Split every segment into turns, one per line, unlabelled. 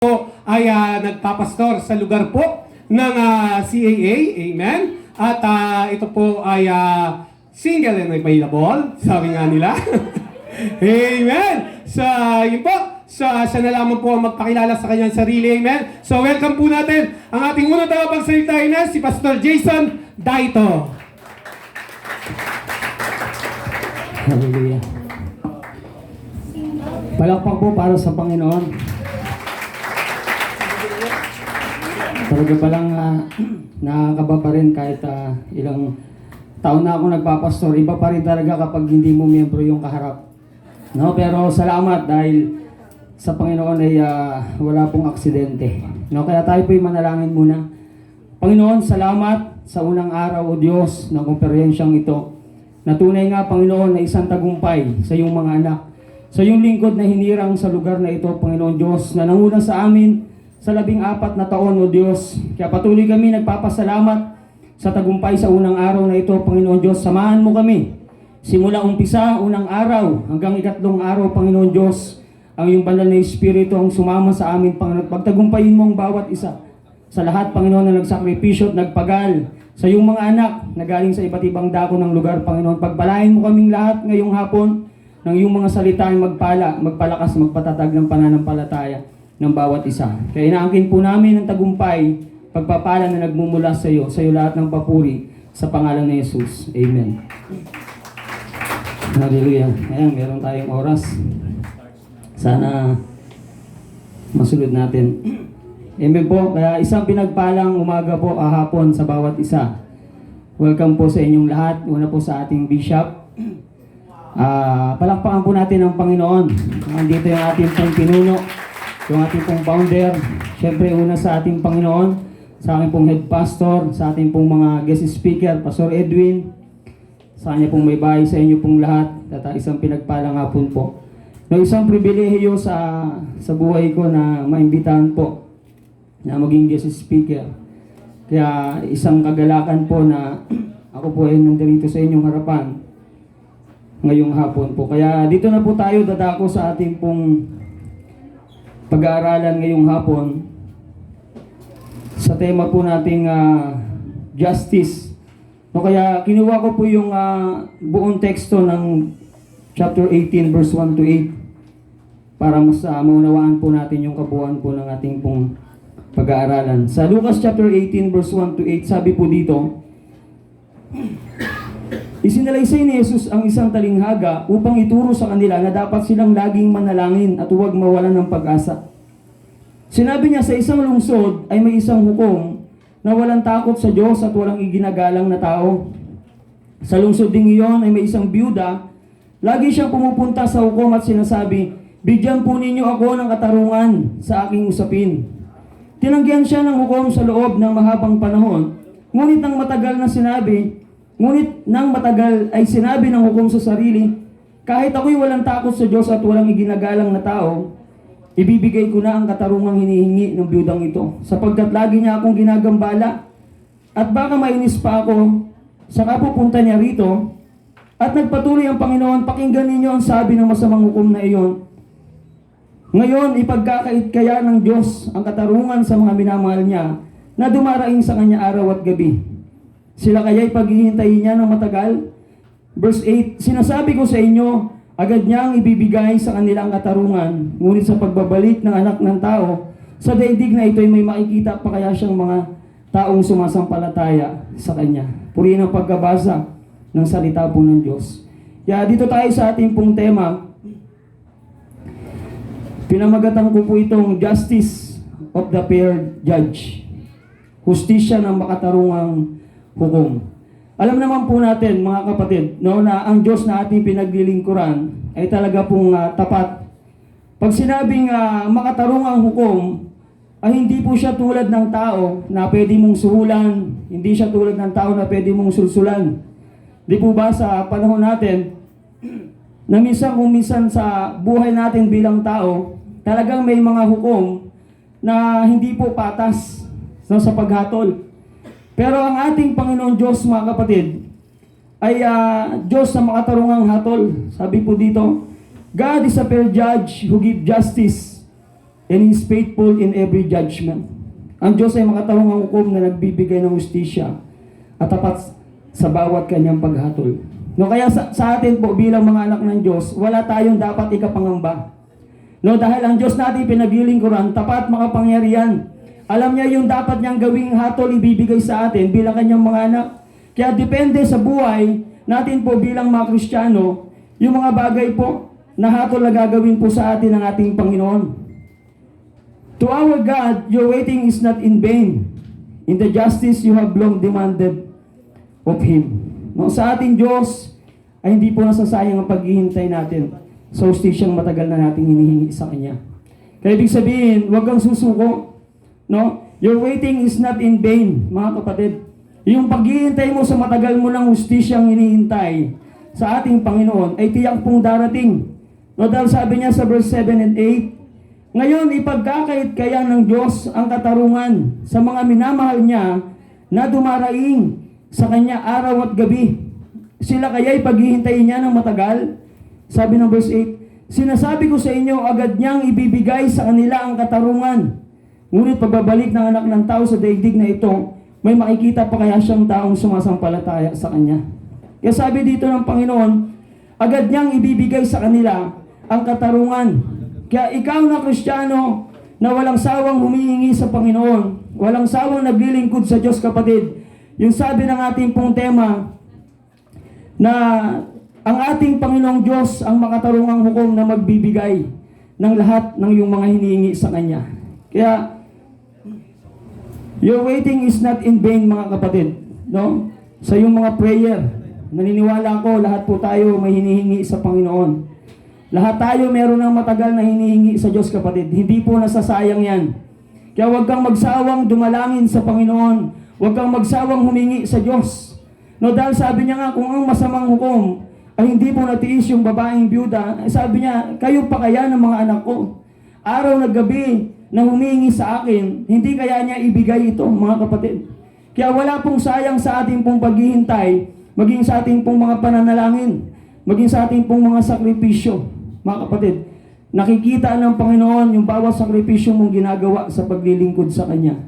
po ay nagpapastor sa lugar po ng CAA, amen. At ito po ay single and available, sabi nga nila. Amen. Yun po, siya na lamang po ang magpakilala sa kanyang sarili, amen. So welcome po natin ang ating unang tagapagsalita na si Pastor Jason Daito.
Hallelujah. Palakpak po para sa Panginoon. Talaga palang nakakaba pa rin kahit ilang taon na ako nagpapastor. Iba pa rin talaga kapag hindi mo miyembro yung kaharap. No, pero salamat dahil sa Panginoon ay wala pong aksidente. No, kaya tayo po'y manalangin muna. Panginoon, salamat sa unang araw o Diyos ng komperyensyang ito. Natunay nga, Panginoon, na isang tagumpay sa iyong mga anak. Sa iyong lingkod na hinirang sa lugar na ito, Panginoon Diyos, na nanguna sa amin sa 14 na taon, O Diyos. Kaya patuloy kami nagpapasalamat sa tagumpay sa unang araw na ito, Panginoon Diyos. Samahan mo kami. Simula umpisa, unang araw, hanggang ikatlong araw, Panginoon Diyos, ang iyong banal na Espiritu ang sumama sa amin, Panginoon. Pagtagumpayin mo ang bawat isa. Sa lahat, Panginoon, na nagsakripisyo at nagpagal. Sa iyong mga anak na galing sa iba't ibang dako ng lugar, Panginoon. Pagpalain mo kaming lahat ngayong hapon ng iyong mga salita ay magpalakas, magpatatag ng pananampalataya ng bawat isa. Kaya inaangkin po namin ang tagumpay, pagpapala na nagmumula sa iyo lahat ng papuri, sa pangalan ni Jesus. Amen. Hallelujah. Ayan, meron tayong oras. Sana masunod natin. Amen po. Kaya isang pinagpalang umaga po, hapon sa bawat isa. Welcome po sa inyong lahat. Una po sa ating bishop. Palakpakan po natin ang Panginoon. Nandito yung ating pong pinuno, yung ating pong founder. Siyempre una sa ating Panginoon, sa aking pong head pastor, sa ating pong mga guest speaker, Pastor Edwin, sa kanya pong may bahay, sa inyo pong lahat, at isang pinagpalang hapon po. No, isang pribilehiyo sa buhay ko na maimbitahan po na maging guest speaker. Kaya isang kagalakan po na ako po ay nandito sa inyong harapan ngayong hapon po. Kaya dito na po tayo dadako sa ating pong pag-aaralan ngayong hapon sa tema po nating justice. No, kaya kinuha ko po yung buong teksto ng chapter 18 verse 1 to 8 para mas maunawaan po natin yung kabuuan po ng ating pong pag-aaralan. Sa Lucas chapter 18 verse 1 to 8, sabi po dito, isinalaysay ni Jesus ang isang talinghaga upang ituro sa kanila na dapat silang laging manalangin at huwag mawalan ng pag-asa. Sinabi niya sa isang lungsod ay may isang hukom na walang takot sa Diyos at walang iginagalang na tao. Sa lungsod ding iyon ay may isang biyuda. Lagi siyang pumupunta sa hukom at sinasabi, bigyan po ninyo ako ng katarungan sa aking usapin. Tinanggihan siya ng hukom sa loob ng mahabang panahon. Ngunit nang matagal ay sinabi ng hukom sa sarili, kahit ako'y walang takot sa Diyos at walang iginagalang na tao, ibibigay ko na ang katarungang hinihingi ng biyudang ito, sapagkat lagi niya akong ginagambala, at baka mainis pa ako, saka pupunta niya rito, at nagpatuloy ang Panginoon, pakinggan ninyo ang sabi ng masamang hukom na iyon. Ngayon, ipagkakait kaya ng Diyos ang katarungan sa mga minamahal niya, na dumaraing sa kanya araw at gabi. Sila kaya'y paghihintayin niya ng matagal? Verse 8, sinasabi ko sa inyo, agad niyang ibibigay sa kanila ang katarungan, ngunit sa pagbabalik ng anak ng tao, sa daigdig na ito'y may makikita pa kaya siyang mga taong sumasampalataya sa kanya. Purihin ang pagkabasa ng salita po ng Diyos. Kaya dito tayo sa ating pong tema, pinamagatan ko po itong justice of the fair judge. Hustisya ng makatarungang hukom. Alam naman po natin mga kapatid, no, na ang Diyos na ating pinaglilingkuran ay talaga pong tapat. Pag sinabing makatarungang hukom, ay hindi po siya tulad ng tao na pwede mong suhulan, hindi siya tulad ng tao na pwede mong sulsulan. Di po ba sa panahon natin, na minsan sa buhay natin bilang tao, talagang may mga hukom na hindi po patas, no, sa paghatol. Pero ang ating Panginoon Diyos, mga kapatid, ay Diyos na makatarungang hatol. Sabi po dito, God is a fair judge who gives justice and He is faithful in every judgment. Ang Diyos ay makatawang ang hukom na nagbibigay ng hustisya at tapat sa bawat kanyang paghatol. No, kaya sa atin po bilang mga anak ng Diyos, wala tayong dapat ikapangamba. No, dahil ang Diyos natin pinaglilingkuran, tapat, makapangyarihan. Alam niya yung dapat niyang gawing hatol ibibigay sa atin bilang kanyang mga anak. Kaya depende sa buhay natin po bilang mga Kristiyano, yung mga bagay po na hatol na gagawin po sa atin ng ating Panginoon. To our God, your waiting is not in vain. In the justice you have long demanded of Him. No, sa ating Diyos ay hindi po nasasayang ang paghihintay natin sa hustisyang matagal na nating hinihingi sa Kanya. Kaya ibig sabihin, huwag kang susuko. No? Your waiting is not in vain, mga kapatid. Yung paghihintay mo sa matagal mo ng hustisyang hinihintay sa ating Panginoon ay tiyak pong darating. No, dahil sabi niya sa verse 7 and 8, ngayon, ipagkakait kaya ng Diyos ang katarungan sa mga minamahal niya na dumaraing sa Kanya araw at gabi. Sila kaya'y paghihintayin niya ng matagal? Sabi ng verse 8, sinasabi ko sa inyo, agad niyang ibibigay sa kanila ang katarungan. Ngunit pagbabalik ng anak ng tao sa daigdig na ito, may makikita pa kaya siyang taong sumasampalataya sa Kanya. Kaya sabi dito ng Panginoon, agad niyang ibibigay sa kanila ang katarungan. Kaya ikaw na Kristiyano na walang sawang humihingi sa Panginoon, walang sawang naglilingkod sa Diyos, kapatid, yung sabi ng ating pong tema na ang ating Panginoong Diyos ang makatarungang hukom na magbibigay ng lahat ng iyong mga hinihingi sa Kanya. Kaya your waiting is not in vain, mga kapatid. No? Sa iyong mga prayer, naniniwala ko lahat po tayo may hinihingi sa Panginoon. Lahat tayo meron ng matagal na hinihingi sa Diyos, kapatid. Hindi po nasasayang yan. Kaya huwag kang magsawang dumalangin sa Panginoon. Huwag kang magsawang humingi sa Diyos. No, dahil sabi niya nga, kung ang masamang hukom ay hindi po natiis yung babaeng byuda, sabi niya, kayo pa kaya ng mga anak ko? Araw na gabi na humingi sa akin, hindi kaya niya ibigay ito, mga kapatid. Kaya wala pong sayang sa ating pong paghihintay, maging sa ating pong mga pananalangin, maging sa ating pong mga sakripisyo. Mga kapatid, nakikita ng Panginoon yung bawat sakripisyo mong ginagawa sa paglilingkod sa Kanya.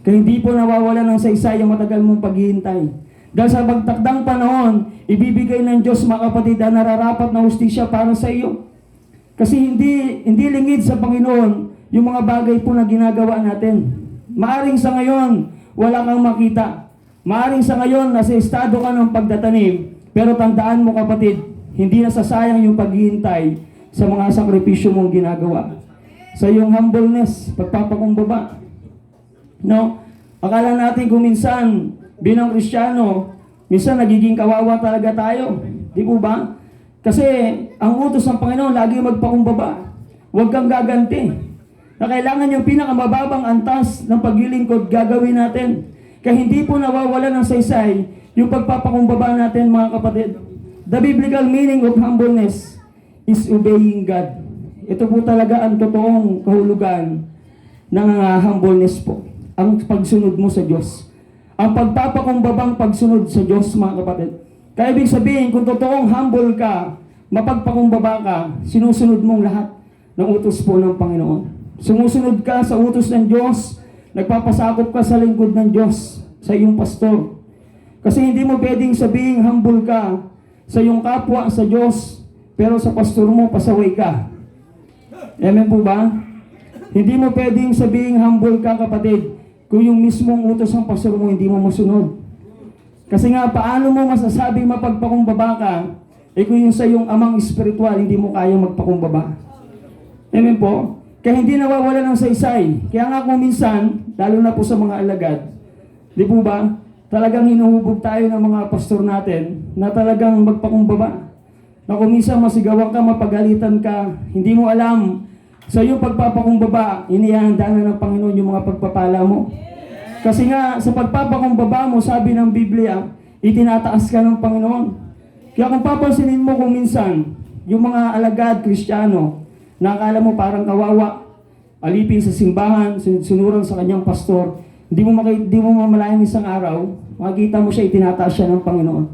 Kaya hindi po nawawala ng saysay ang matagal mong paghihintay. Dahil sa pagtakdang panahon, ibibigay ng Diyos, mga kapatid, ang nararapat na hustisya para sa iyo. Kasi hindi lingid sa Panginoon yung mga bagay po na ginagawa natin. Maaring sa ngayon, wala kang makita. Maaring sa ngayon, nasa estado ka ng pagtatanim. Pero tandaan mo, kapatid, hindi nasasayang yung paghihintay sa mga sakripisyo mong ginagawa. Sa iyong humbleness, pagpapakumbaba. No? Akala natin kung minsan, bilang Kristiyano, minsan nagiging kawawa talaga tayo. Di po ba? Kasi ang utos ng Panginoon, lagi magpakumbaba. Huwag kang gaganti. Na kailangan yung pinakamababang antas ng paglilingkod gagawin natin. Kaya hindi po nawawala ng saysay yung pagpapakumbaba natin, mga kapatid. The biblical meaning of humbleness is obeying God. Ito po talaga ang totoong kahulugan ng humbleness po. Ang pagsunod mo sa Diyos. Ang pagpapakumbabang pagsunod sa Diyos, mga kapatid. Kaya ibig sabihin, kung totoong humble ka, mapagpakumbaba ka, sinusunod mong lahat ng utos po ng Panginoon. Sumusunod ka sa utos ng Diyos, nagpapasakop ka sa lingkod ng Diyos, sa iyong pastor. Kasi hindi mo pwedeng sabihin humble ka sa iyong kapwa, sa Diyos, pero sa pastor mo, pasaway ka. Amen po ba? Hindi mo pwedeng sabihin humble ka, kapatid, kung yung mismong utos ng pastor mo, hindi mo masunod. Kasi nga, paano mo masasabing mapagpakumbaba ka, kung yung sa iyong amang espiritual, hindi mo kaya magpakumbaba. Amen po? Kaya hindi nawawala ng saysay. Kaya nga kung minsan, lalo na po sa mga alagad, di po ba, talagang hinuhubog tayo ng mga pastor natin na talagang magpakumbaba. Na kung minsan masigawan ka, mapagalitan ka, hindi mo alam, sa iyong pagpapakumbaba, inihahanda na ng Panginoon yung mga pagpapala mo. Kasi nga, sa pagpapakumbaba mo, sabi ng Biblia, itinataas ka ng Panginoon. Kaya kung papansinin mo kung minsan, yung mga alagad, Kristiyano, na akala mo parang kawawa, alipin sa simbahan, sunuran sa kanyang pastor, hindi mo mamalayan isang araw, makikita mo siya, itinataas siya ng Panginoon.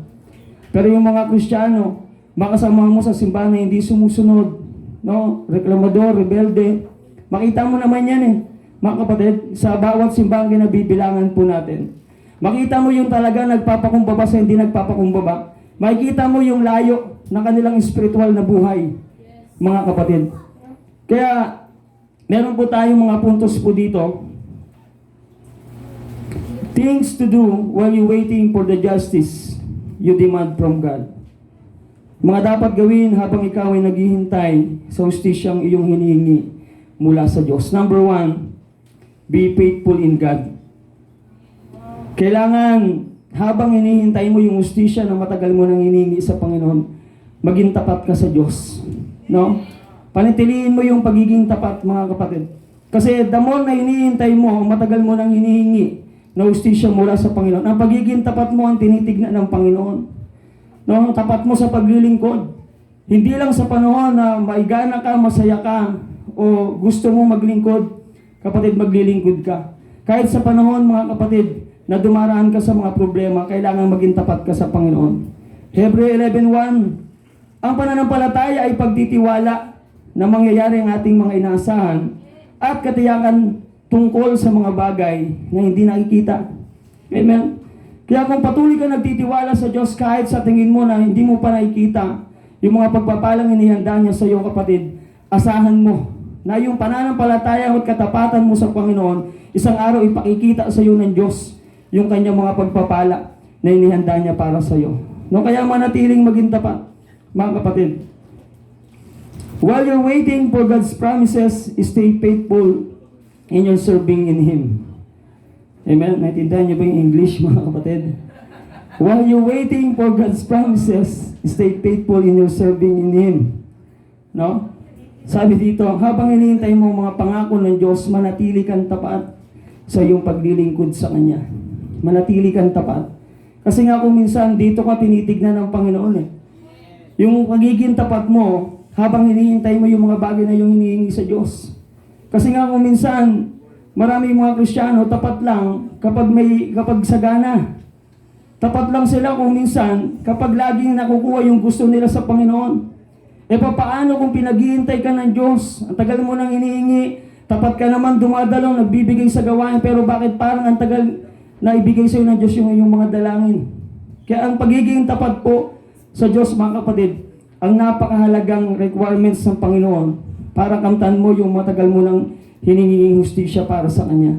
Pero yung mga Kristiyano, makasama mo sa simbahan na hindi sumusunod, no? Reklamador, rebelde, Makita mo naman yan eh. Mga kapatid, sa bawat simbang kinabibilangan po natin. Makita mo yung talaga nagpapakumbaba sa hindi nagpapakumbaba. Makikita mo yung layo ng kanilang spiritual na buhay, mga kapatid. Kaya, meron po tayong mga puntos po dito. Things to do while you waiting for the justice you demand from God. Mga dapat gawin habang ikaw ay naghihintay sa hustisyang iyong hinihingi mula sa Diyos. Number 1, be faithful in God. Kailangan habang hinihintay mo yung hustisya na matagal mo nang hinihingi sa Panginoon, maging tapat ka sa Diyos. No? Panatiliin mo yung pagiging tapat, mga kapatid. Kasi the more na hinihintay mo, matagal mo nang hinihingi na hustisya mula sa Panginoon. Ang pagiging tapat mo ang tinitignan ng Panginoon. No? Tapat mo sa paglilingkod. Hindi lang sa panahon na maigana ka, masaya ka, o gusto mo maglingkod, kapatid, maglilingkod ka. Kahit sa panahon, mga kapatid, na dumaraan ka sa mga problema, kailangan maging tapat ka sa Panginoon. Hebreo 11:1, ang pananampalataya ay pagtitiwala na mangyayari ang ating mga inaasahan at katiyakan tungkol sa mga bagay na hindi nakikita. Amen? Kaya kung patuloy ka nagtitiwala sa Diyos kahit sa tingin mo na hindi mo pa nakikita yung mga pagpapalang inihanda niya sa iyo, kapatid, asahan mo na yung pananampalataya at katapatan mo sa Panginoon, isang araw ipakikita sa iyo ng Diyos yung kanyang mga pagpapala na inihanda niya para sa iyo. No, kaya manatiling maging tapat, mga kapatid. While you're waiting for God's promises, stay faithful in your serving in Him. Amen? Naintindihan niyo ba yung English, mga kapatid? While you're waiting for God's promises, stay faithful in your serving in Him. No? Sabi dito, habang hinihintay mo mga pangako ng Diyos, manatili kang tapat sa iyong paglilingkod sa Kanya. Manatili kang tapat. Kasi nga kung minsan, dito ka tinitignan ng Panginoon eh. Yung pagiging tapat mo, habang hinihintay mo yung mga bagay na yung hinihingi sa Diyos. Kasi nga kung minsan, maraming mga Kristiyano, tapat lang kapag sagana. Tapat lang sila kung minsan, kapag laging nakukuha yung gusto nila sa Panginoon. E paano kung pinaghihintay ka ng Diyos, ang tagal mo nang hinihingi, tapat ka naman dumadalong, nagbibigay sa gawain, pero bakit parang ang tagal na ibigay sa iyo ng Diyos yung mga dalangin? Kaya ang pagiging tapat po sa Diyos, mga kapatid, ang napakahalagang requirements ng Panginoon para kamtan mo yung matagal mo nang hininging hustisya para sa Kanya.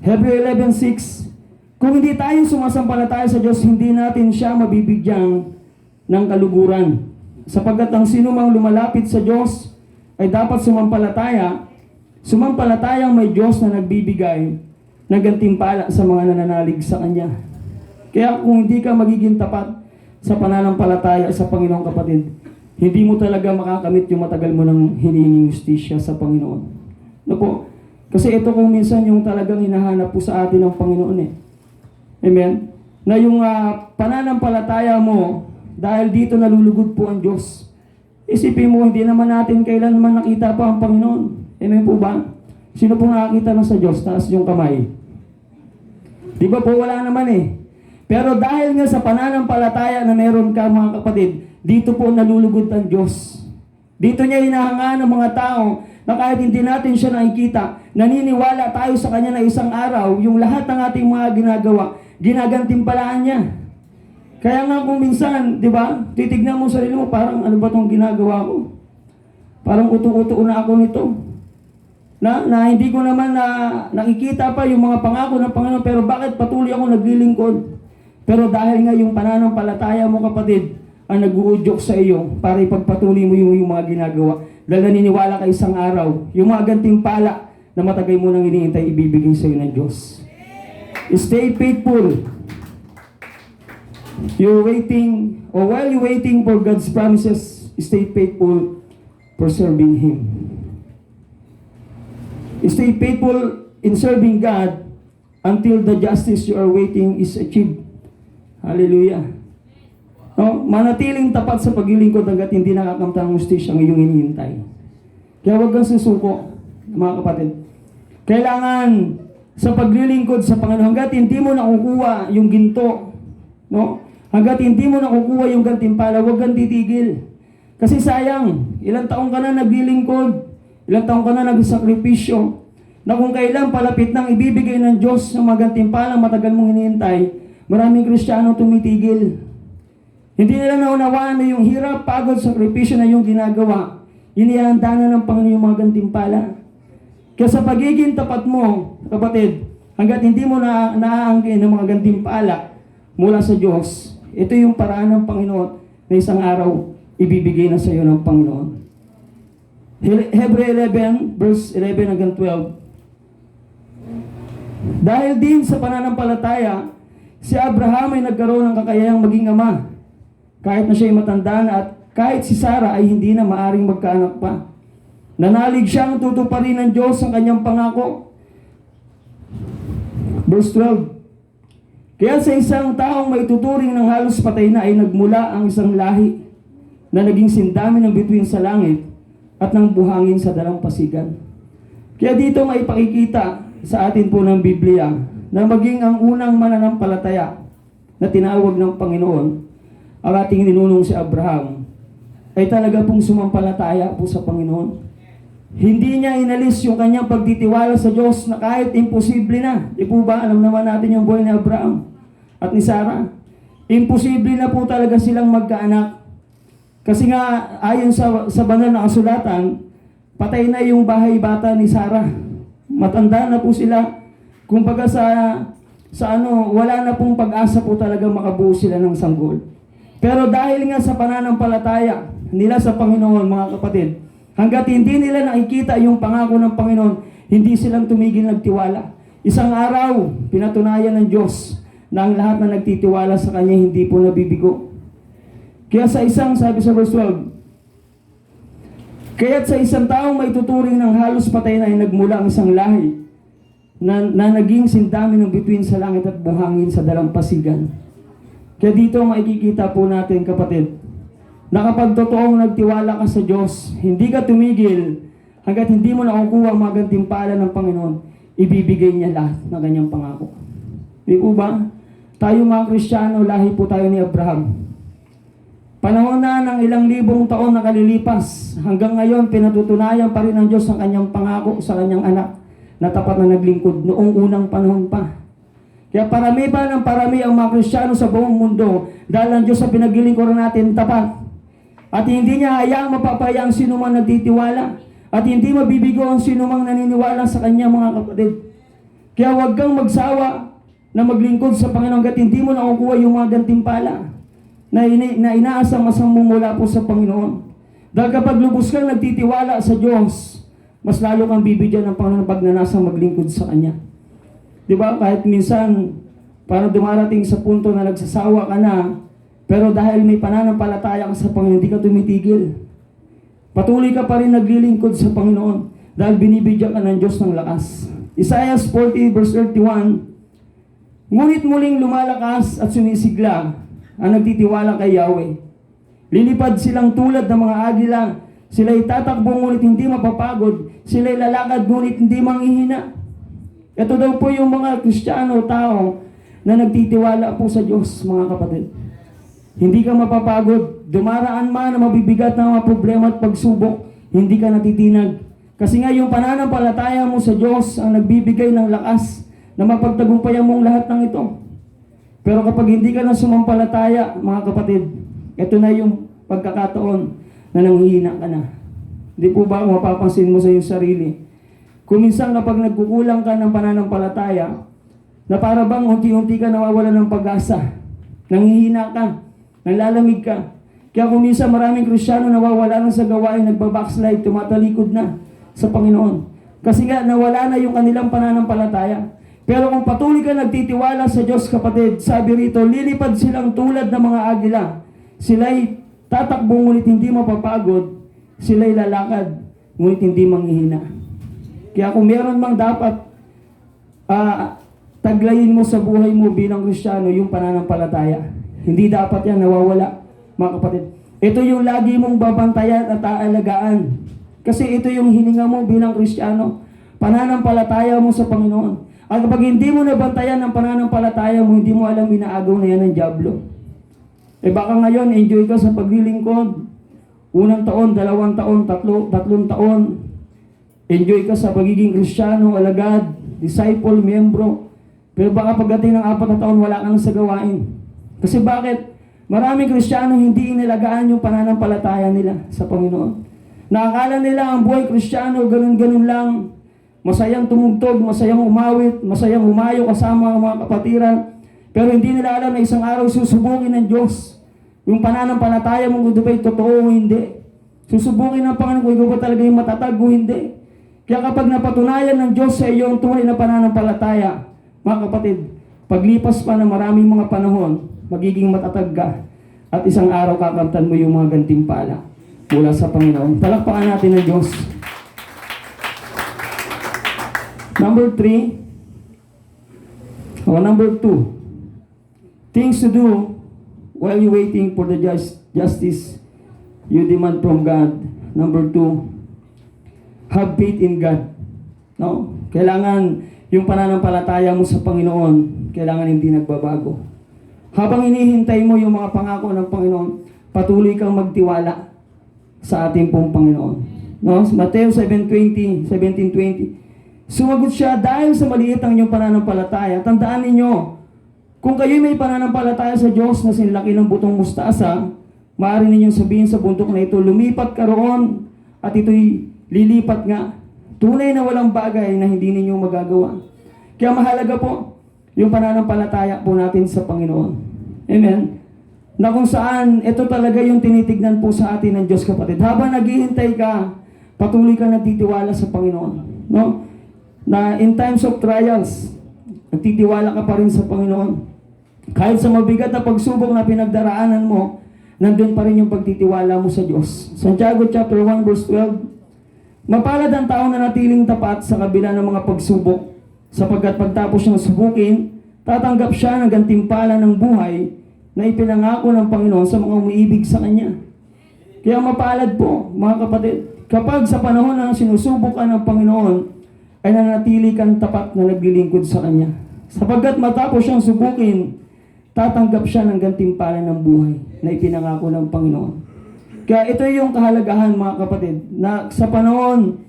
Hebreo 11:6, kung hindi tayo sumasampalataya sa Diyos, hindi natin siya mabibigyan ng kaluguran. Sapagkat ang sino mang lumalapit sa Diyos ay dapat sumampalatayang may Diyos na nagbibigay ng gantimpala sa mga nananalig sa Kanya. Kaya kung hindi ka magiging tapat sa pananampalataya sa Panginoon, kapatid, hindi mo talaga makakamit yung matagal mo nang hinihinging hustisya sa Panginoon. No po? Kasi ito kung minsan yung talagang hinahanap po sa atin ng Panginoon eh. Amen? Na yung pananampalataya mo, dahil dito nalulugod po ang Diyos. Isipin mo, hindi naman natin kailanman nakita pa ang Panginoon. Amen po ba? Sino po nakakita na sa Diyos? Taas yung kamay. Di ba po wala naman eh. Pero dahil nga sa pananampalataya na meron ka, mga kapatid, dito po nalulugod ang Diyos. Dito niya hinahangaan ng mga tao na kahit hindi natin siya nakikita, naniniwala tayo sa Kanya na isang araw, yung lahat ng ating mga ginagawa, ginagantimpalaan niya. Kaya nga kung minsan, di ba, titignan mo sa sarili mo, parang ano ba itong ginagawa ko? Parang uto-uto na ako nito. Na hindi ko naman nakikita pa yung mga pangako ng Panginoon, pero bakit patuloy ako naglilingkod? Pero dahil nga yung pananampalataya mo, kapatid, ang nag-uudyok sa iyo para ipagpatuloy mo yung mga ginagawa. Dahil naniniwala ka isang araw, yung mga gantimpala na matagal mo nang hinihintay, ibibigay sa iyo ng Diyos. Stay faithful. You're waiting, or while you're waiting for God's promises, stay faithful for serving Him. Stay faithful in serving God until the justice you are waiting is achieved. Hallelujah. No? Manatiling tapat sa paglilingkod hanggat hindi nakakamtan ang hustisya ang iyong hinihintay. Kaya huwag kang susuko, mga kapatid. Kailangan sa paglilingkod sa Panginoon, hanggat hindi mo nakukuha yung ginto, no? Hanggat hindi mo nakukuha yung gantimpala, huwag kang titigil. Kasi sayang, ilang taong ka na naglilingkod, Ilang taon ka na nagsakripisyo, na kung kailan palapit nang ibibigay ng Diyos ng magantimpalang matagal mong hinihintay, maraming Kristiyano tumitigil. Hindi nila naunawaan na yung hirap, pagod, sakripisyo na yung ginagawa, inihanda na ng Panginoon yung mga gantimpala. Kaya sa pagiging tapat mo, kapatid, hanggat hindi mo naaangkin ng mga gantimpala mula sa Diyos, ito yung paraan ng Panginoon na isang araw ibibigay na sa iyo ng Panginoon. Hebrew 11, verse 11 hanggang 12. Dahil din sa pananampalataya, si Abraham ay nagkaroon ng kakayahang maging ama, kahit na siya ay matanda na at kahit si Sarah ay hindi na maaring magkaanak pa. Nanalig siyang tutuparin ng Diyos ang kanyang pangako. Verse 12. Kaya sa isang taong maituturing ng halos patay na ay nagmula ang isang lahi na naging sindami ng bituin sa langit at ng buhangin sa dalampasigan. Kaya dito may pakikita sa atin po ng Biblia na maging ang unang mananampalataya na tinawag ng Panginoon, ang ating ninunong si Abraham, ay talaga pong sumampalataya po sa Panginoon. Hindi niya inalis yung kanyang pagtitiwala sa Diyos na kahit imposible na. Di po ba? Alam naman natin yung buhay ni Abraham at ni Sarah. Imposible na po talaga silang magkaanak. Kasi nga, ayon sa banal na kasulatan, patay na yung bahay bata ni Sarah. Matanda na po sila. Kumbaga wala na pong pag-asa po talaga makabuo sila ng sanggol. Pero dahil nga sa pananampalataya nila sa Panginoon, mga kapatid, hanggat hindi nila nakikita yung pangako ng Panginoon, hindi silang tumigil nagtiwala. Isang araw, pinatunayan ng Diyos na ang lahat na nagtitiwala sa Kanya hindi po nabibigo. Kaya sabi sa verse 12, kaya't sa isang taong may tuturing ng halos patay na ay nagmula ang isang lahi na naging sindami ng bituin sa langit at buhangin sa dalampasigan. Kaya dito makikita po natin, kapatid, na kapag totoong nagtiwala ka sa Diyos, hindi ka tumigil hanggat hindi mo nakukuha ang mga gantimpala ng Panginoon, ibibigay niya lahat ng kanyang pangako. Di po ba? Tayo mga Kristiyano, lahi po tayo ni Abraham. Panahon na ng ilang libong taon na kalilipas, hanggang ngayon pinatutunayan pa rin ng Diyos ang kanyang pangako sa kanyang anak na tapat na naglingkod noong unang panahon pa. Kaya parami pa ng parami ang mga Kristiyano sa buong mundo dahil ang Diyos sa pinaglilingkuran natin tapat. At hindi niya hayaang mapapaya ang sinumang nagtitiwala at hindi mabibigo ang sinumang naniniwala sa kanya, mga kapatid. Kaya huwag kang magsawa na maglingkod sa Panginoon hanggat hindi mo nakukuha yung mga gantimpala na inaasang masamong mula po sa Panginoon. Dahil kapag lubos kang nagtitiwala sa Diyos, mas lalo kang bibigyan ng Panginoon pag nanasang maglingkod sa Kanya. Di ba? Kahit minsan, parang dumarating sa punto na nagsasawa ka na, pero dahil may pananampalataya ka sa Panginoon, hindi ka tumitigil. Patuloy ka pa rin naglilingkod sa Panginoon dahil binibigyan ka ng Diyos ng lakas. Isaiah 40 verse 31, ngunit muling lumalakas at sumisigla ang nagtitiwala kay Yahweh. Lilipad silang tulad ng mga agila. Sila'y tatakbo ngunit hindi mapapagod. Sila'y lalakad ngunit hindi manghihina. Ito daw po yung mga Kristiyano, tao na nagtitiwala po sa Diyos, mga kapatid. Hindi ka mapapagod. Dumaraan man na mabibigat na mga problema at pagsubok, hindi ka natitinag. Kasi nga yung pananampalataya mo sa Diyos ang nagbibigay ng lakas na mapagtagumpayan mong lahat ng ito. Pero kapag hindi ka na sumampalataya, mga kapatid, ito na yung pagkakataon na nanghihina ka na. Hindi po ba mapapansin mo sa iyong sarili? Kung minsan kapag nagkukulang ka ng pananampalataya, na para bang unti-unti ka nawawala ng pag-asa, nanghihina ka, nalalamig ka. Kaya kung minsan maraming Kristiyano nawawala na sa gawain, nagbabackslide, tumatalikod na sa Panginoon. Kasi nga nawala na yung kanilang pananampalataya. Pero kung patuloy ka nagtitiwala sa Diyos, kapatid, sabi rito, lilipad silang tulad ng mga agila. Sila'y tatakbo ngunit hindi mapapagod. Sila'y lalakad ngunit hindi manghihina. Kaya kung meron mang dapat taglayin mo sa buhay mo bilang Kristiyano, yung pananampalataya. Hindi dapat yan nawawala, mga kapatid. Ito yung lagi mong babantayan at aalagaan. Kasi ito yung hininga mo bilang Kristiyano. Pananampalataya mo sa Panginoon. At kapag hindi mo nabantayan ang pananampalataya mo, hindi mo alam inaagaw na yan ng dyablo. Baka ngayon, enjoy ka sa paglilingkod. Unang taon, 2 taon, tatlong taon. enjoy ka sa pagiging Kristiyano, alagad, disciple, miyembro. Pero baka pagdating ng 4 na taon, wala ka nang sa gawain. Kasi bakit? Maraming Kristiyano hindi inilagaan yung pananampalataya nila sa Panginoon. Nakakala nila ang buhay Kristiyano, ganun-ganun lang. Masayang tumugtog, masayang umawit, masayang humayo kasama ang mga kapatiran. Pero hindi nila alam na isang araw susubukin ng Diyos. Yung pananampalataya mo kung ba'y totoo o hindi. Susubukin ng Panginoon kung ikaw ba talaga yung matatag o hindi. Kaya kapag napatunayan ng Diyos sa iyo ang tunay na pananampalataya, mga kapatid, paglipas pa ng maraming mga panahon, magiging matatag ka. At isang araw kakamtan mo yung mga gantimpala mula sa Panginoon. Palakpakan natin ng Diyos. Number 3, or number 2, things to do while you waiting for the justice you demand from God. Number 2, have faith in God. No? Kailangan yung pananampalataya mo sa Panginoon, kailangan hindi nagbabago. Habang inihintay mo yung mga pangako ng Panginoon, patuloy kang magtiwala sa ating pong Panginoon. No? Mateo 17:20, sumagot siya, dahil sa maliit ang inyong pananampalataya, tandaan ninyo, kung kayo'y may pananampalataya sa Diyos na sinlaki ng butong mustasa, maaari ninyong sabihin sa bundok na ito, lumipat ka roon, at ito'y lilipat nga. Tunay na walang bagay na hindi ninyo magagawa. Kaya mahalaga po yung pananampalataya po natin sa Panginoon. Amen? Na kung saan, ito talaga yung tinitignan po sa atin ng Diyos, kapatid. Habang naghihintay ka, patuloy ka nagtitiwala sa Panginoon. No? Na in times of trials, nagtitiwala ka pa rin sa Panginoon. Kahit sa mabigat na pagsubok na pinagdaraanan mo, nandun pa rin yung pagtitiwala mo sa Diyos. Santiago chapter 1 verse 12, mapalad ang tao na natiling tapat sa kabila ng mga pagsubok, sapagkat pagtapos niyang subukin, tatanggap siya ng gantimpala ng buhay na ipinangako ng Panginoon sa mga umiibig sa Kanya. Kaya mapalad po, mga kapatid, kapag sa panahon na sinusubok ka ng Panginoon, ay nanatili kang tapat na naglilingkod sa Kanya. Sapagkat matapos siyang subukin, tatanggap siya ng gantimpala ng buhay na ipinangako ng Panginoon. Kaya ito yung kahalagahan, mga kapatid, na sa panahon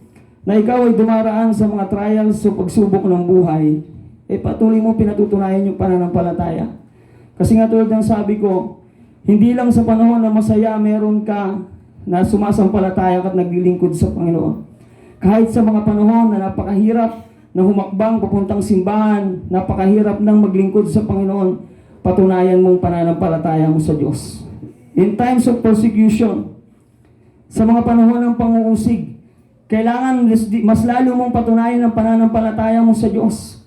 na ikaw ay dumaraan sa mga trials o pagsubok ng buhay, patuloy mo pinatutunayan yung pananampalataya. Kasi nga tulad ng sabi ko, hindi lang sa panahon na masaya meron ka na sumasampalataya at naglilingkod sa Panginoon. Kahit sa mga panahon na napakahirap na humakbang papuntang simbahan, napakahirap nang maglingkod sa Panginoon, patunayan mong pananampalataya mo sa Diyos. In times of persecution, sa mga panahon ng pang-uusig, kailangan mas lalo mong patunayan ang pananampalataya mo sa Diyos.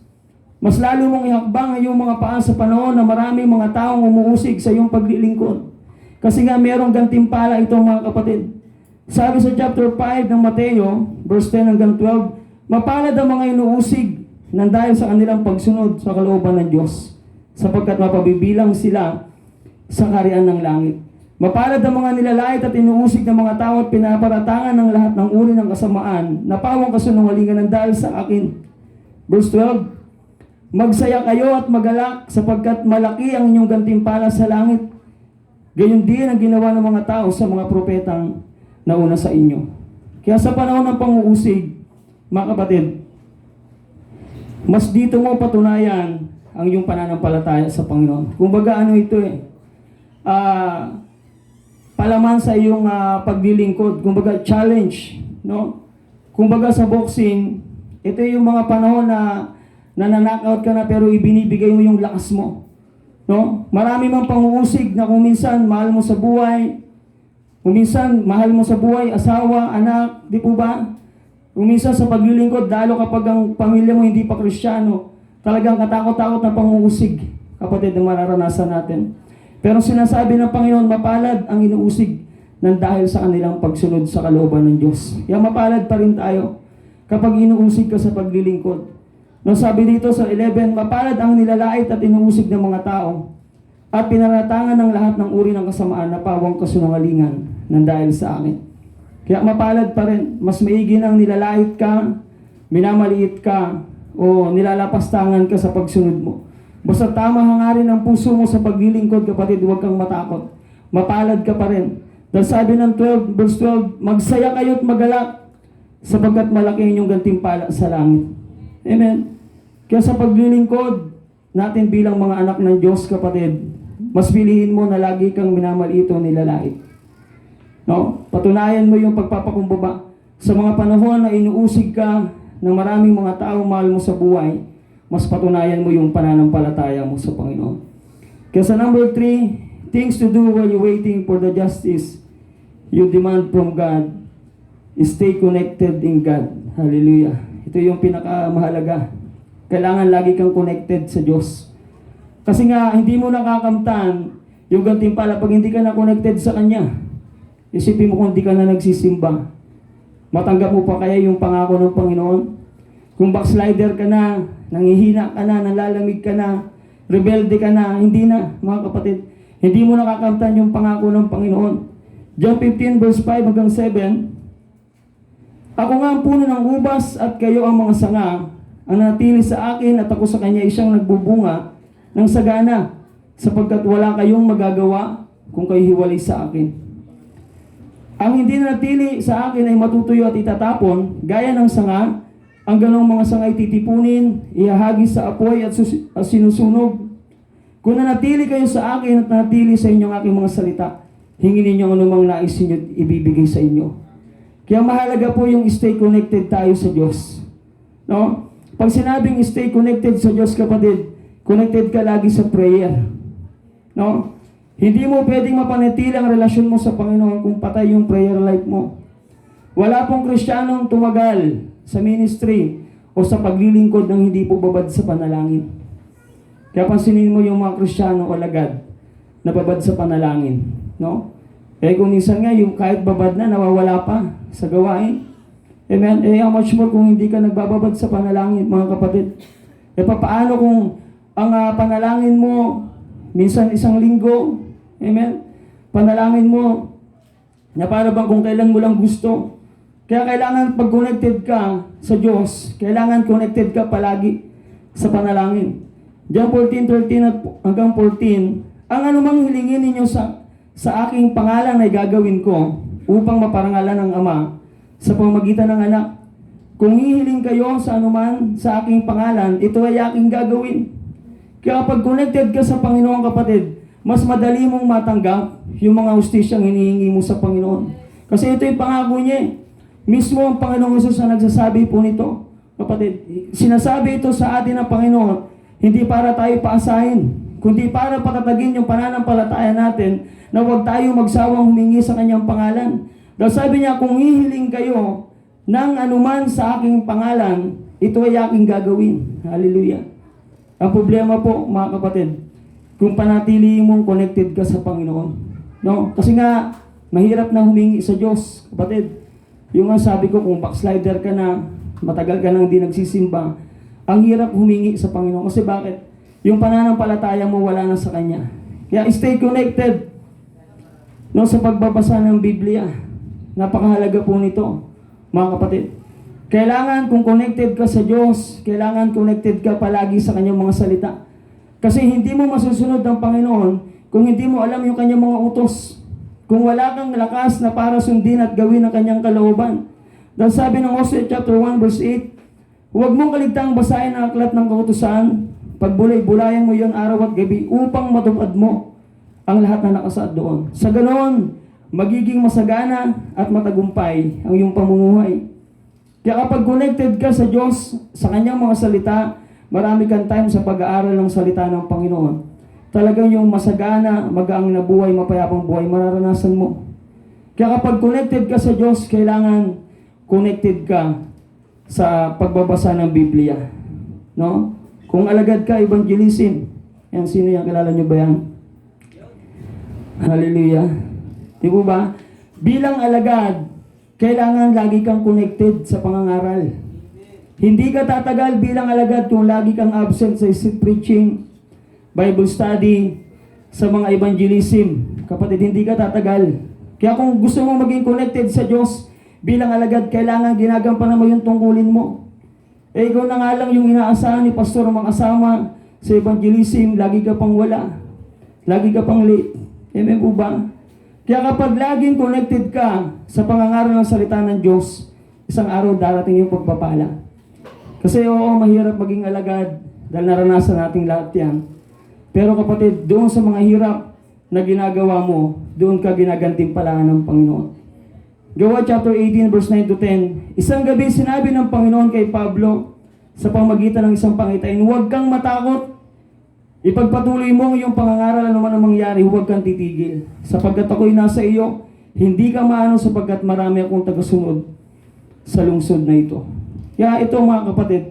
Mas lalo mong ihakbang ang iyong mga paa sa panahon na maraming mga taong umuusig sa iyong paglilingkod. Kasi nga mayroong gantimpala ito, mga kapatid. Sabi sa chapter 5 ng Mateo, verse 10 hanggang 12, mapalad ang mga inuusig nang dahil sa kanilang pagsunod sa kalooban ng Diyos, sapagkat mapabibilang sila sa kaharian ng langit. Mapalad ang mga nilalait at inuusig ng mga tao at pinaparatangan ng lahat ng uri ng kasamaan, na pawang kasunungalingan ng dahil sa akin. Verse 12, magsaya kayo at magalak, sapagkat malaki ang inyong gantimpala sa langit. Gayon din ang ginawa ng mga tao sa mga propetang nauna sa inyo. Kaya sa panahon ng pang-uusig, mga kapatid, mas dito mo patunayan ang iyong pananampalataya sa Panginoon. Kumbaga ito palaman sa iyong paglilingkod. Kumbaga challenge, no? Kumbaga sa boxing, ito yung mga panahon na nananockout ka na pero ibinibigay mo yung lakas mo. No? Marami mang pang-uusig na kung minsan mahal mo sa buhay, kung minsan mahal mo sa buhay, asawa, anak, di po ba? Kung minsan sa paglilingkod, lalo kapag ang pamilya mo hindi pa Kristiyano, talagang katakot-takot na pang-uusig, kapatid, ang mararanasan natin. Pero sinasabi ng Panginoon, mapalad ang inuusig ng dahil sa kanilang pagsunod sa kalooban ng Diyos. Kaya mapalad pa rin tayo kapag inuusig ka sa paglilingkod. No, sabi dito sa 11, mapalad ang nilalait at inuusig ng mga tao at pinaratangan ng lahat ng uri ng kasamaan na pawang kasunungalingan ng dahil sa akin. Kaya mapalad pa rin, mas maigi nang nilalait ka, minamaliit ka, o nilalapastangan ka sa pagsunod mo. Basta tama hangarin ang puso mo sa paglilingkod, kapatid, huwag kang matakot. Mapalad ka pa rin. Dahil sabi ng 12, verse 12, magsaya kayo't magalak, sapagkat malaki ang inyong gantimpala sa langit. Amen. Kaya sa paglilingkod natin bilang mga anak ng Diyos, kapatid, mas piliin mo na lagi kang minamaliit o nilalait. No? Patunayan mo yung pagpapakumbaba. Sa mga panahon na inuusig ka ng maraming mga tao mahal mo sa buhay, mas patunayan mo yung pananampalataya mo sa Panginoon. Kaya sa number 3, things to do while you're waiting for the justice you demand from God, stay connected in God. Hallelujah. Ito yung pinakamahalaga. Kailangan lagi kang connected sa Diyos. Kasi nga, hindi mo nakakamtan yung gantimpala pag hindi ka na connected sa Kanya. Isipin mo kung hindi ka na nagsisimba. Matanggap mo pa kaya yung pangako ng Panginoon? Kung backslider ka na, nangihina ka na, nalalamig ka na, rebelde ka na, hindi na, mga kapatid. Hindi mo nakakamtan yung pangako ng Panginoon. John 15 verse 5 hanggang 7. Ako nga ang puno ng ubas at kayo ang mga sanga. Ang natili sa akin at ako sa kanya ay siyang nagbubunga ng sagana, sapagkat wala kayong magagawa kung kayo hiwalay sa akin. Ang hindi natili sa akin ay matutuyo at itatapon, gaya ng sanga. Ang ganong mga sanga ay titipunin, ihahagis sa apoy at sinusunog. Kung nanatili kayo sa akin at nanatili sa inyo ang aking mga salita, hingin ninyo anumang nais ninyo at ibibigay sa inyo. Kaya mahalaga po yung stay connected tayo sa Diyos. No? Pag sinabing stay connected sa Diyos, kapatid, connected ka lagi sa prayer. No? Hindi mo pwedeng mapanatili ang relasyon mo sa Panginoon kung patay yung prayer life mo. Wala pong Kristiyanong tumagal sa ministry o sa paglilingkod ng hindi po babad sa panalangin. Kaya pansinin mo yung mga Kristiyano o alagad na babad sa panalangin. No? Kung minsan nga, yung kahit babad na, nawawala pa sa gawain. Amen? How much more kung hindi ka nagbababad sa panalangin, mga kapatid? Papaano kung ang panalangin mo, minsan isang linggo, amen? Panalangin mo, na para bang kung kailan mo lang gusto. Kaya kailangan pag connected ka sa Diyos, kailangan connected ka palagi sa panalangin. John 14:13 hanggang 14, ang anumang hilingin ninyo sa aking pangalan ay gagawin ko upang maparangalan ng Ama sa pamamagitan ng anak. Kung hihiling kayo sa anuman sa aking pangalan, ito ay aking gagawin. Kaya kapag connected ka sa Panginoon, kapatid, mas madali mong matanggap yung mga hustisyang hinihingi mo sa Panginoon. Kasi ito yung pangako niya. Mismo ang Panginoong Jesus na nagsasabi po nito. Kapatid, sinasabi ito sa atin ng Panginoon, hindi para tayo paasahin, kundi para patatagin yung pananampalataya natin na huwag tayo magsawang humingi sa kanyang pangalan. Dahil sabi niya, kung hihiling kayo ng anuman sa aking pangalan, ito ay aking gagawin. Hallelujah. Ang problema po, mga kapatid, kung panatili mong connected ka sa Panginoon. No? Kasi nga, mahirap na humingi sa Diyos, kapatid. Yung nga sabi ko, kung backslider ka na, matagal ka nang di nagsisimba, ang hirap humingi sa Panginoon. Kasi bakit? Yung pananampalataya mo wala na sa Kanya. Kaya stay connected. No, sa pagbabasa ng Biblia. Napakahalaga po nito, mga kapatid. Kailangan kung connected ka sa Diyos, kailangan connected ka palagi sa Kanyang mga salita. Kasi hindi mo masusunod ang Panginoon kung hindi mo alam yung Kanyang mga utos. Kung wala kang lakas na para sundin at gawin ang Kanyang kalooban. Dahil sabi ng Hosea chapter 1 verse 8, huwag mong kaligtang basahin ang aklat ng kautusan, pagbulay-bulayan mo yon araw at gabi upang matupad mo ang lahat na nakasaad doon. Sa ganoon, magiging masagana at matagumpay ang iyong pamumuhay. Kaya kapag connected ka sa Diyos, sa Kanyang mga salita, marami kang time sa pag-aaral ng salita ng Panginoon. Talagang yung masagana, magaang na buhay, mapayapang buhay, mararanasan mo. Kaya kapag connected ka sa Diyos, kailangan connected ka sa pagbabasa ng Biblia. No? Kung alagad ka, evangelism. Yan, sino yan? Kilala nyo ba yan? Hallelujah. Di po ba? Bilang alagad, kailangan lagi kang connected sa pangangaral. Hindi ka tatagal bilang alagad kung lagi kang absent sa street preaching, Bible study, sa mga evangelism. Kapatid, hindi ka tatagal. Kaya kung gusto mo maging connected sa Diyos, bilang alagad, kailangan ginagampanan mo yung tungkulin mo. Ikaw na nga lang yung inaasahan ni pastor makasama sa evangelism, lagi ka pang wala. Lagi ka pang late. Amen po ba? Kaya kapag laging connected ka sa pangangaral ng salita ng Diyos, isang araw darating yung pagpapala. Kasi oo, mahirap maging alagad dahil naranasan nating lahat yan. Pero kapatid, doon sa mga hirap na ginagawa mo, doon ka ginagantimpalaan ng Panginoon. Gawa chapter 18 verse 9 to 10. Isang gabi sinabi ng Panginoon kay Pablo sa pamamagitan ng isang pangitain, huwag kang matakot. Ipagpatuloy mo ang iyong pangangaral, ano man ang mangyari, huwag kang titigil. Sapagkat ako'y nasa iyo, hindi ka maano sapagkat marami akong tagasunod sa lungsod na ito. Kaya ito mga kapatid,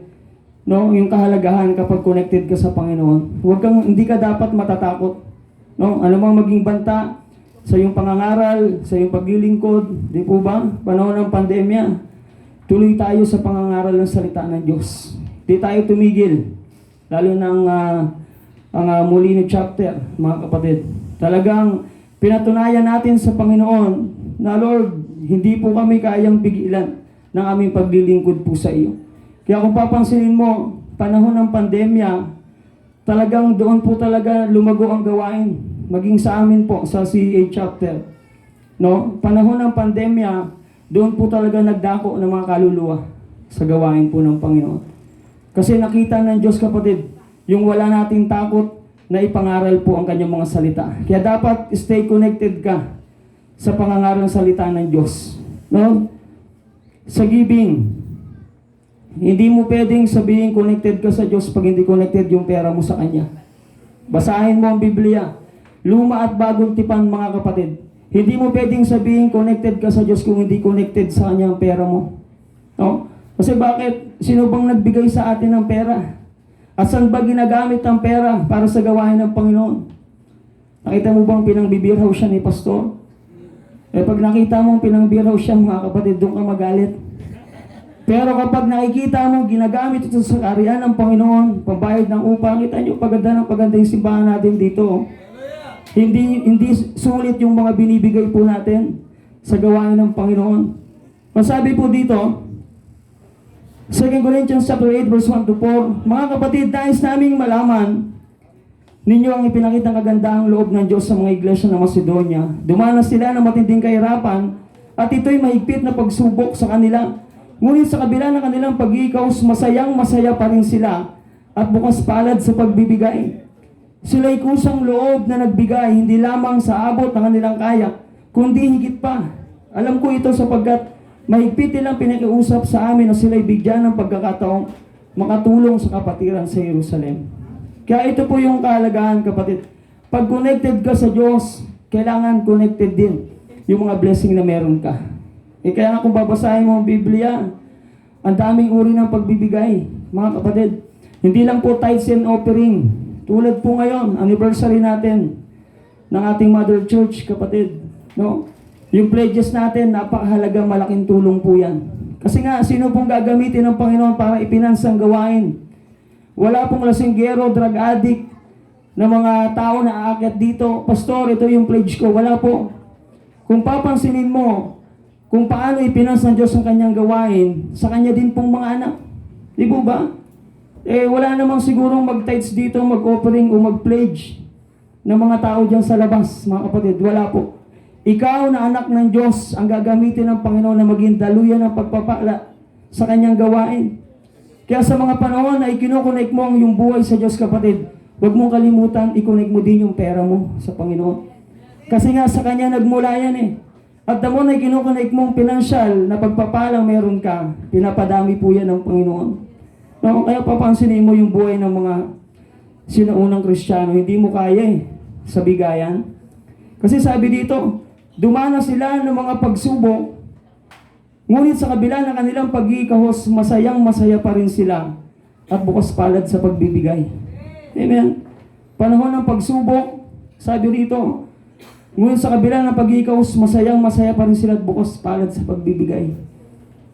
no, yung kahalagahan kapag connected ka sa Panginoon, hindi ka dapat matatakot. No, ano mang maging banta sa iyong pangangaral, sa iyong paglilingkod, di po ba? Panahon ng pandemya, tuloy tayo sa pangangaral ng salita ng Diyos. Di tayo tumigil, lalo ng ang Molino chapter, mga kapatid. Talagang pinatunayan natin sa Panginoon na Lord, hindi po kami kayang pigilan ng aming paglilingkod po sa iyo. Kaya kung papansinin mo, panahon ng pandemya, talagang doon po talaga lumago ang gawain. Maging sa amin po, sa CA chapter. No? Panahon ng pandemya, doon po talaga nagdako ng mga kaluluwa sa gawain po ng Panginoon. Kasi nakita ng Diyos, kapatid, yung wala nating takot na ipangaral po ang kanyang mga salita. Kaya dapat stay connected ka sa pangangaral ng salita ng Diyos. No? Sa giving, hindi mo pwedeng sabihin connected ka sa Diyos pag hindi connected yung pera mo sa Kanya. Basahin mo ang Biblia. Luma at bagong tipan, mga kapatid. Hindi mo pwedeng sabihin connected ka sa Diyos kung hindi connected sa Kanya ang pera mo. No? Kasi bakit? Sino bang nagbigay sa atin ng pera? At saan ba ginagamit ang pera para sa gawain ng Panginoon? Nakita mo bang pinangbibiraw siya ni Pastor? Pag nakita mong pinangbiraw siya, mga kapatid, doon ka magalit. Pero kapag nakikita mo, ginagamit ito sa karyan ng Panginoon, pambayad ng upa, kita nyo, paganda yung simbahan natin dito. Hindi sulit yung mga binibigay po natin sa gawain ng Panginoon. Masabi po dito, 2 Corinthians chapter 8 verse 1 to 4, mga kapatid, nais naming malaman ninyo ang ipinakitang kagandahang loob ng Diyos sa mga iglesia ng Macedonia. Dumanas sila ng matinding kahirapan at ito'y mahigpit na pagsubok sa kanila. Ngunit sa kabila ng kanilang pag-iikaws, masayang-masaya pa rin sila at bukas palad sa pagbibigay. Sila'y kusang loob na nagbigay, hindi lamang sa abot ng kanilang kaya, kundi higit pa. Alam ko ito sapagkat mahigpit nilang pinakiusap sa amin na sila'y bigyan ng pagkakataong makatulong sa kapatiran sa Jerusalem. Kaya ito po yung kahalagahan, kapatid. Pag connected ka sa Diyos, kailangan connected din yung mga blessing na meron ka. Kaya nga kung babasahin mo ang Biblia, ang daming uri ng pagbibigay, mga kapatid. Hindi lang po tithes and offering. Tulad po ngayon, anniversary natin ng ating Mother Church, kapatid. No? Yung pledges natin, napakahalaga, malaking tulong po yan. Kasi nga, sino pong gagamitin ng Panginoon para ipinansang gawain? Wala pong lasinggero, drug addict, na mga tao na aakyat dito, Pastor, ito yung pledge ko. Wala po. Kung papansinin mo, kung paano ipinans ng Diyos ang kanyang gawain, sa kanya din pong mga anak. Di po ba? Wala namang sigurong mag-tithes dito, mag-offering o mag-pledge ng mga tao dyan sa labas, mga kapatid. Wala po. Ikaw na anak ng Diyos ang gagamitin ng Panginoon na maging daluyan ng pagpapala sa kanyang gawain. Kaya sa mga panahon na ikinukonek mo ang iyong buhay sa Diyos, kapatid, huwag mong kalimutan, i-connect mo din yung pera mo sa Panginoon. Kasi nga sa Kanya nagmula yan eh. At the more na ikinukonek mong pinansyal na pagpapalang meron ka, pinapadami po yan ng Panginoon. No? Kaya papansinin mo yung buhay ng mga sinaunang Kristiyano, hindi mo kaya eh, sa bigayan. Kasi sabi dito, dumana sila ng mga pagsubok, ngunit sa kabila ng kanilang pag-iikahos, masayang-masaya pa rin sila at bukas palad sa pagbibigay. Amen. Panahon ng pagsubok, sabi rito, ngunit sa kabila ng pag-iikahos, masayang-masaya pa rin sila at bukas palad sa pagbibigay.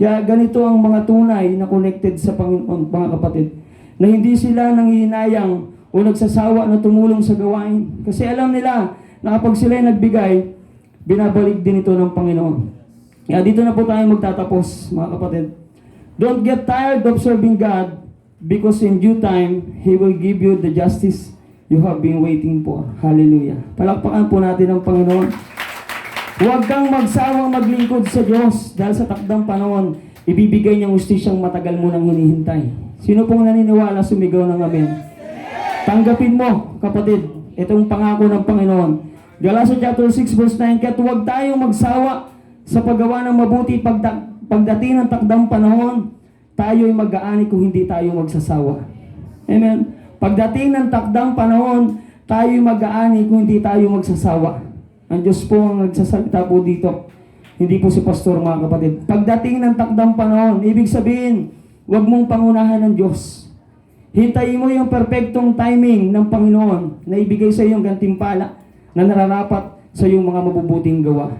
Kaya ganito ang mga tunay na connected sa Panginoon, mga kapatid, na hindi sila nanghihinayang o nagsasawa na tumulong sa gawain. Kasi alam nila na kapag sila nagbigay, binabalik din ito ng Panginoon. Kaya dito na po tayo magtatapos, mga kapatid. Don't get tired of serving God because in due time, He will give you the justice you have been waiting for. Hallelujah. Palakpakan po natin ang Panginoon. Huwag kang magsawang maglingkod sa Diyos dahil sa takdang panahon, ibibigay niyang hustisyang matagal mo nang hinihintay. Sino pong naniniwala, sumigaw ng amen? Tanggapin mo, kapatid, itong pangako ng Panginoon. Galatians chapter 6 verse 9, kaya't huwag tayong magsawa sa paggawa ng mabuti pagdating ng takdang panahon, tayo'y mag-aani kung hindi tayo magsasawa. Amen. Pagdating ng takdang panahon, tayo'y mag-aani kung hindi tayo magsasawa. Ang Diyos po ang nagsasalita po dito. Hindi po si pastor, mga kapatid. Pagdating ng takdang panahon, ibig sabihin, huwag mong pangunahan ng Diyos. Hintayin mo yung perfectong timing ng Panginoon na ibigay sa iyong gantimpala na nararapat sa iyong mga mabubuting gawa.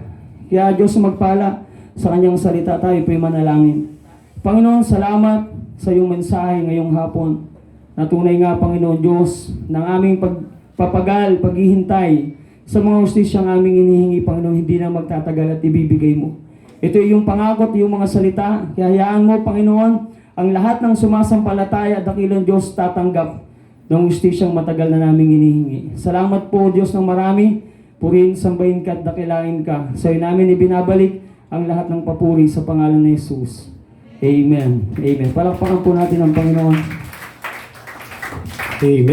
Kaya Diyos magpala sa kanyang salita, tayo po'y manalangin. Panginoon, salamat sa iyong mensahe ngayong hapon. Natunay nga, Panginoon Diyos, ng aming pagpapagal, paghihintay sa mga hustisyang aming inihingi, Panginoon, hindi na magtatagal at ibibigay mo. Ito yung pangako at yung mga salita. Kaya hayaan mo, Panginoon, ang lahat ng sumasampalataya at dakilang Diyos tatanggap ng hustisyang matagal na naming inihingi. Salamat po, Diyos ng marami. Purihin, sambahin ka at dakilain ka. Sa iyo namin ibinabalik ang lahat ng papuri sa pangalan ni Jesus. Amen. Amen. Palakpakan po natin ang Panginoon.
Amen.